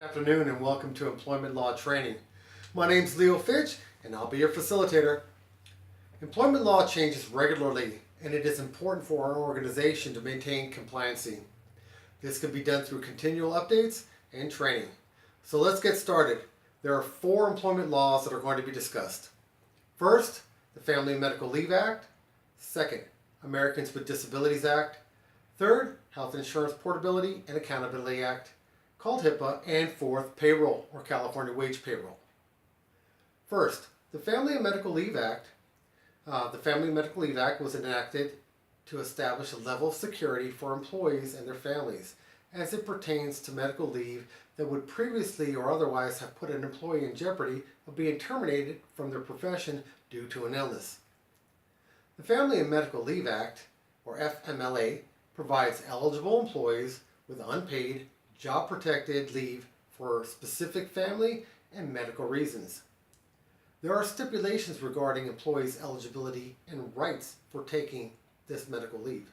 Afternoon and welcome to Employment Law Training. My name's Leo Fitch and I'll be your facilitator. Employment law changes regularly and it is important for our organization to maintain compliancy. This can be done through continual updates and training. So let's get started. There are 4 employment laws that are going to be discussed. First, the Family and Medical Leave Act. Second, Americans with Disabilities Act. Third, Health Insurance Portability and Accountability Act, called HIPAA, and fourth, payroll, or California wage payroll. First, the Family and Medical Leave Act. The Family and Medical Leave Act was enacted to establish a level of security for employees and their families as it pertains to medical leave that would previously or otherwise have put an employee in jeopardy of being terminated from their profession due to an illness. The Family and Medical Leave Act, or FMLA, provides eligible employees with unpaid, job-protected leave for specific family and medical reasons. There are stipulations regarding employees' eligibility and rights for taking this medical leave.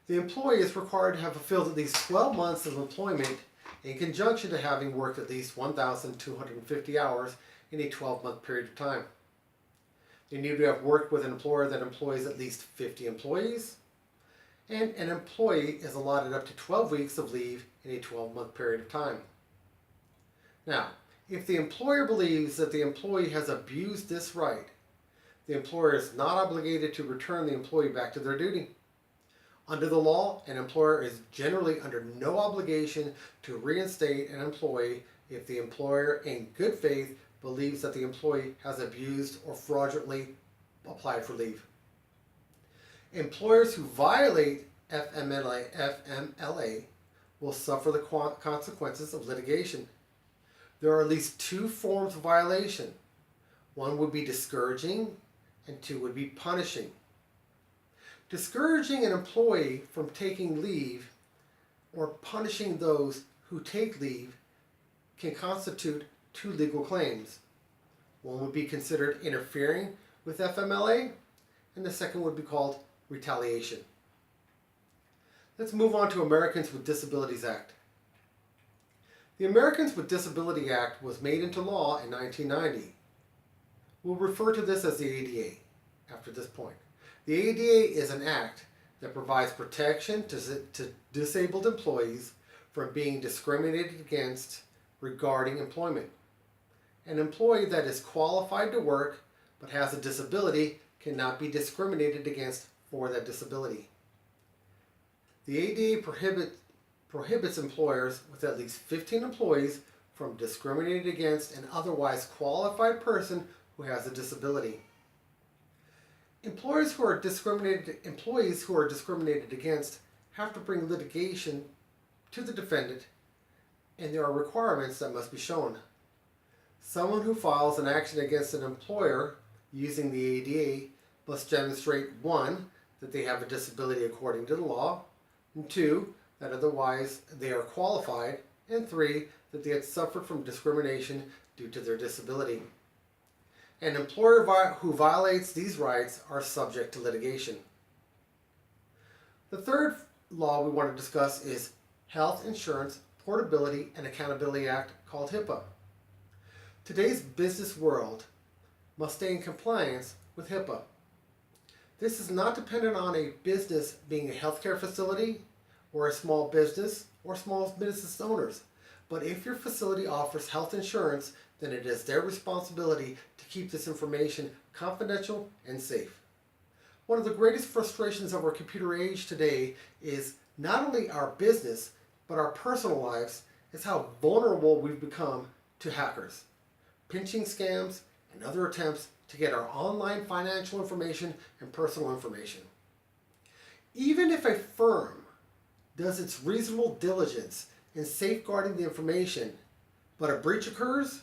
The employee is required to have fulfilled at least 12 months of employment in conjunction to having worked at least 1,250 hours in a 12-month period of time. They need to have worked with an employer that employs at least 50 employees, and an employee is allotted up to 12 weeks of leave in a 12-month period of time. Now, if the employer believes that the employee has abused this right, the employer is not obligated to return the employee back to their duty. Under the law, an employer is generally under no obligation to reinstate an employee if the employer in good faith believes that the employee has abused or fraudulently applied for leave. Employers who violate FMLA will suffer the consequences of litigation. There are at least 2 forms of violation. One would be discouraging and 2 would be punishing. Discouraging an employee from taking leave or punishing those who take leave can constitute 2 legal claims. One would be considered interfering with FMLA and the second would be called retaliation. Let's move on to Americans with Disabilities Act. The Americans with Disability Act was made into law in 1990. We'll refer to this as the ADA after this point. The ADA is an act that provides protection to disabled employees from being discriminated against regarding employment. An employee that is qualified to work but has a disability cannot be discriminated against for that disability. The ADA prohibits employers with at least 15 employees from discriminating against an otherwise qualified person who has a disability. Employees who are discriminated against have to bring litigation to the defendant, and there are requirements that must be shown. Someone who files an action against an employer using the ADA must demonstrate 1, that they have a disability according to the law, and 2, that otherwise they are qualified, and 3, that they had suffered from discrimination due to their disability. An employer who violates these rights are subject to litigation. The third law we want to discuss is Health Insurance Portability and Accountability Act, called HIPAA. Today's business world must stay in compliance with HIPAA. This is not dependent on a business being a healthcare facility or a small business or small business owners. But if your facility offers health insurance, then it is their responsibility to keep this information confidential and safe. One of the greatest frustrations of our computer age today is not only our business, but our personal lives, is how vulnerable we've become to hackers, pinching scams, and other attempts to get our online financial information and personal information. Even if a firm does its reasonable diligence in safeguarding the information, but a breach occurs,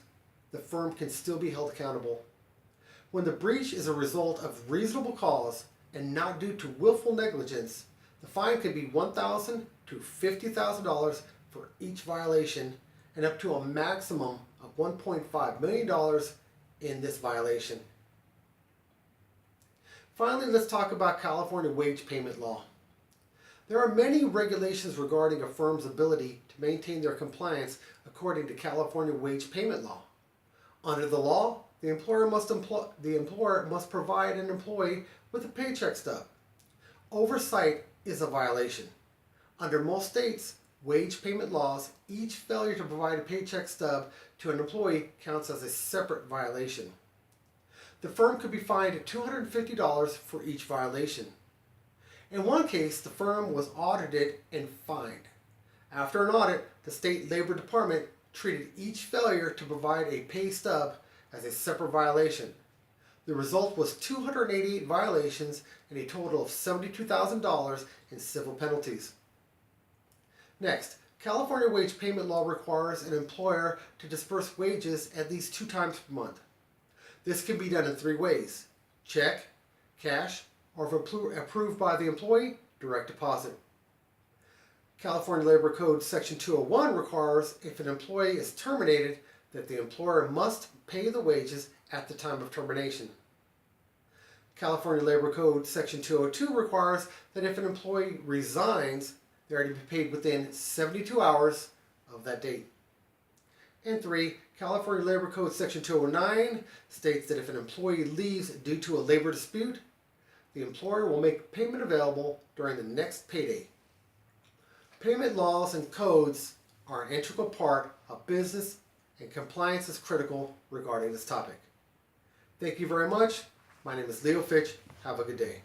the firm can still be held accountable. When the breach is a result of reasonable cause and not due to willful negligence, the fine can be $1,000 to $50,000 for each violation and up to a maximum of $1.5 million in this violation. Finally, let's talk about California wage payment law. There are many regulations regarding a firm's ability to maintain their compliance according to California wage payment law. Under the law, the employer must provide an employee with a paycheck stub. Oversight is a violation. Under most states' wage payment laws, each failure to provide a paycheck stub to an employee counts as a separate violation. The firm could be fined $250 for each violation. In one case, the firm was audited and fined. After an audit, the state labor department treated each failure to provide a pay stub as a separate violation. The result was 288 violations and a total of $72,000 in civil penalties. Next, California wage payment law requires an employer to disperse wages at least 2 times per month. This can be done in 3 ways: check, cash, or if approved by the employee, direct deposit. California Labor Code Section 201 requires, if an employee is terminated, that the employer must pay the wages at the time of termination. California Labor Code Section 202 requires that if an employee resigns, they are to be paid within 72 hours of that date. And 3, California Labor Code Section 209 states that if an employee leaves due to a labor dispute, the employer will make payment available during the next payday. Payment laws and codes are an integral part of business, and compliance is critical regarding this topic. Thank you very much. My name is Leo Fitch. Have a good day.